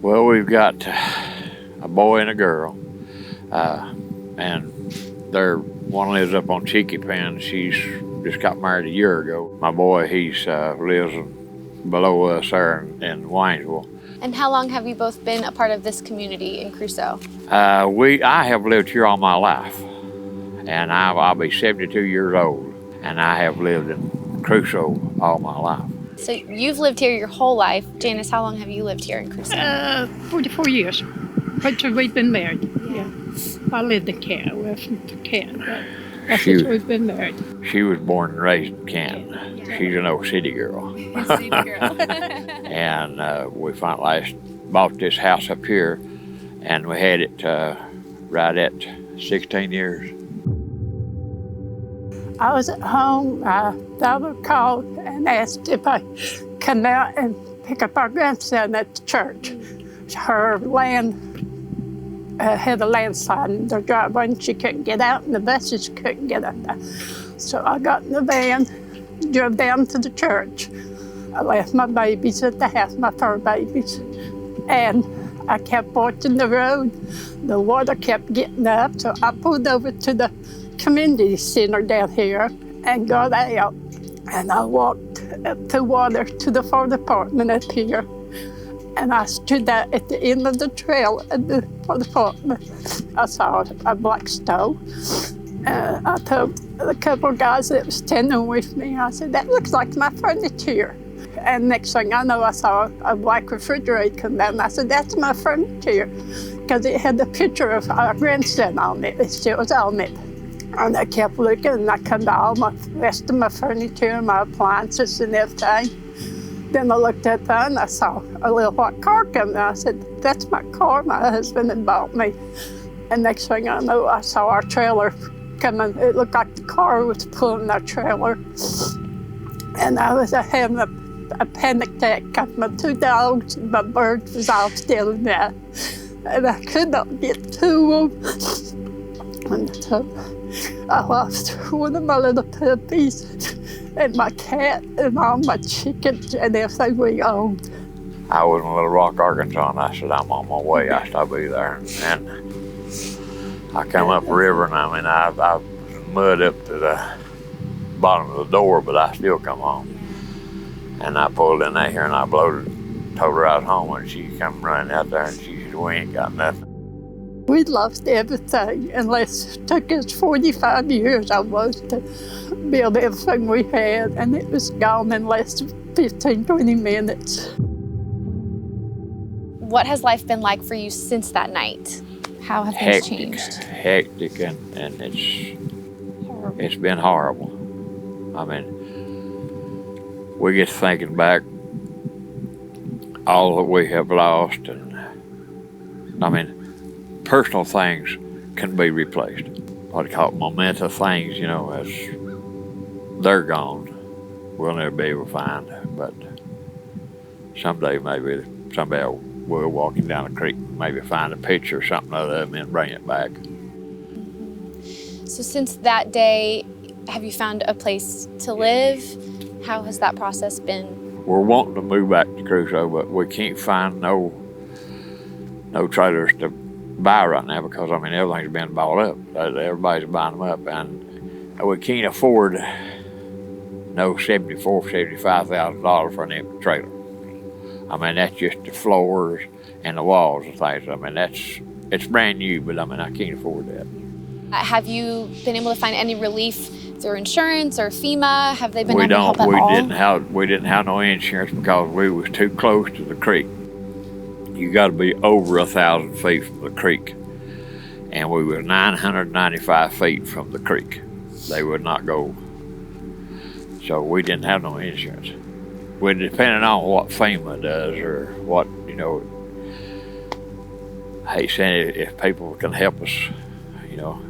Well, we've got a boy and a girl, and one lives up on Cheeky Pen. She's just got married a year ago. My boy, he's lives below us there in Waynesville. And how long have you both been a part of this community in Crusoe? I have lived here all my life, and I'll be 72 years old, and I have lived in Crusoe all my life. So you've lived here your whole life. Janice, how long have you lived here in Crusoe? 44 years. Until we've been married. Yeah. I lived in Canton. We're from Canton. That's since we've been married. She was born and raised in Canton. Yeah. She's an old city girl. City girl. And we finally bought this house up here, and we had it right at 16 years. I was at home. My daughter called and asked if I come out and pick up our grandson at the church. Her land had a landslide in the driveway, and she couldn't get out, and the buses couldn't get out there. So I got in the van, drove down to the church. I left my babies at the house, my fur babies, and I kept watching the road. The water kept getting up, so I pulled over to the community center down here and got out. And I walked up the water to the fire department up here. And I stood there at the end of the trail at the fire department. I saw a black stove. I told a couple of guys that was standing with me, I said, "That looks like my furniture." And next thing I know, I saw a black refrigerator come down. I said, "That's my furniture," because it had the picture of our grandson on it. It still was on it. And I kept looking, and I come to all the rest of my furniture and my appliances and everything. Then I looked up there and I saw a little white car coming. I said, "That's my car my husband had bought me." And next thing I know, I saw our trailer coming. It looked like the car was pulling our trailer. And I was having a panic attack because my two dogs and my birds was all still in there. And I could not get to them. And so I lost one of my little puppies and my cat and all my chickens and everything we owned. I was in Little Rock, Arkansas, and I said, "I'm on my way. I said, I'll be there." And I come up the river, and I mean, I was mud up to the bottom of the door, but I still come home. And I pulled in there and I blowed it, told her I was home, and she come running out there, and she said, "We ain't got nothing." We lost everything, unless it took us 45 years almost to build everything we had, and it was gone in less than 15, 20 minutes. What has life been like for you since that night? How have things changed? Hectic, and it's been horrible. I mean, we get thinking back all that we have lost, and I mean, personal things can be replaced. What I call memento things, you know, as they're gone, we'll never be able to find. But someday maybe somebody will walking down the creek, maybe find a picture or something of them and bring it back. So since that day, have you found a place to live? How has that process been? We're wanting to move back to Crusoe, but we can't find no trailers to buy right now because, I mean, everything's been bought up. Everybody's buying them up, and we can't afford no $74,000, $75,000 for an empty trailer. I mean, that's just the floors and the walls and things. I mean, it's brand new, but I mean, I can't afford that. Have you been able to find any relief through insurance or FEMA? Have they been able to help at all? We didn't have no insurance because we was too close to the creek. You got to be over 1,000 feet from the creek, and we were 995 feet from the creek. They would not go, so we didn't have no insurance. We're depending on what FEMA does or what, you know. Hey, saying if people can help us, you know,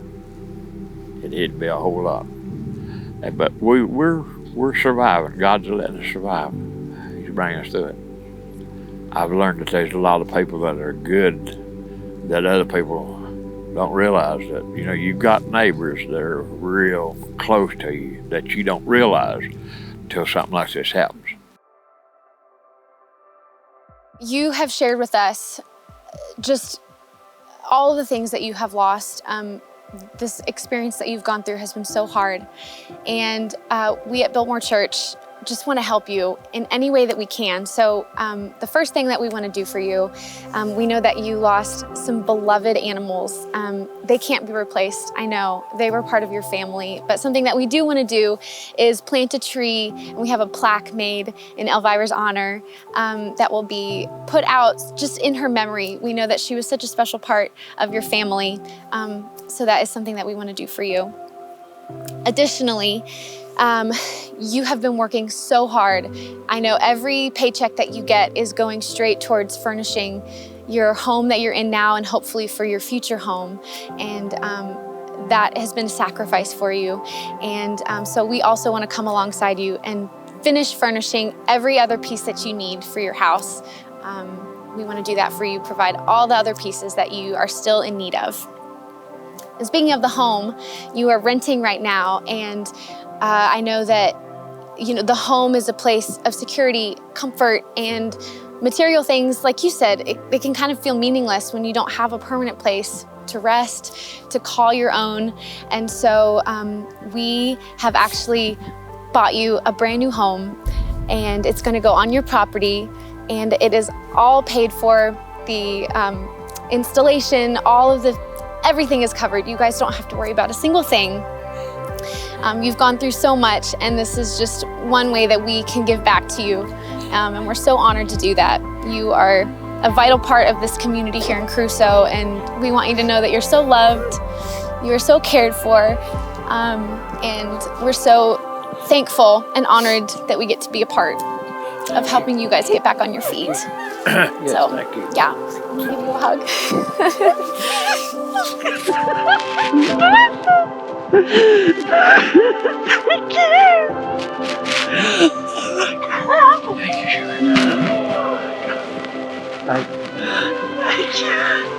it'd be a whole lot. But we're surviving. God's letting us survive. He's bringing us through it. I've learned that there's a lot of people that are good that other people don't realize that, you know, you've got neighbors that are real close to you that you don't realize until something like this happens. You have shared with us just all of the things that you have lost. This experience that you've gone through has been so hard. And we at Biltmore Church just want to help you in any way that we can. So the first thing that we want to do for you, we know that you lost some beloved animals. They can't be replaced. I know they were part of your family, but something that we do want to do is plant a tree, and we have a plaque made in Elvira's honor that will be put out just in her memory. We know that she was such a special part of your family. So that is something that we want to do for you. Additionally, you have been working so hard. I know every paycheck that you get is going straight towards furnishing your home that you're in now and hopefully for your future home. And that has been a sacrifice for you. And so we also want to come alongside you and finish furnishing every other piece that you need for your house. We want to do that for you, provide all the other pieces that you are still in need of. And speaking of the home, you are renting right now, and I know that the home is a place of security, comfort, and material things. Like you said, it can kind of feel meaningless when you don't have a permanent place to rest, to call your own. And so we have actually bought you a brand new home, and it's going to go on your property, and it is all paid for. The installation, everything is covered. You guys don't have to worry about a single thing. You've gone through so much, and this is just one way that we can give back to you. And we're so honored to do that. You are a vital part of this community here in Crusoe, and we want you to know that you're so loved, you are so cared for, and we're so thankful and honored that we get to be a part of helping you guys get back on your feet. Yes, So, thank you. yeah, I'll give you a hug. Thank you.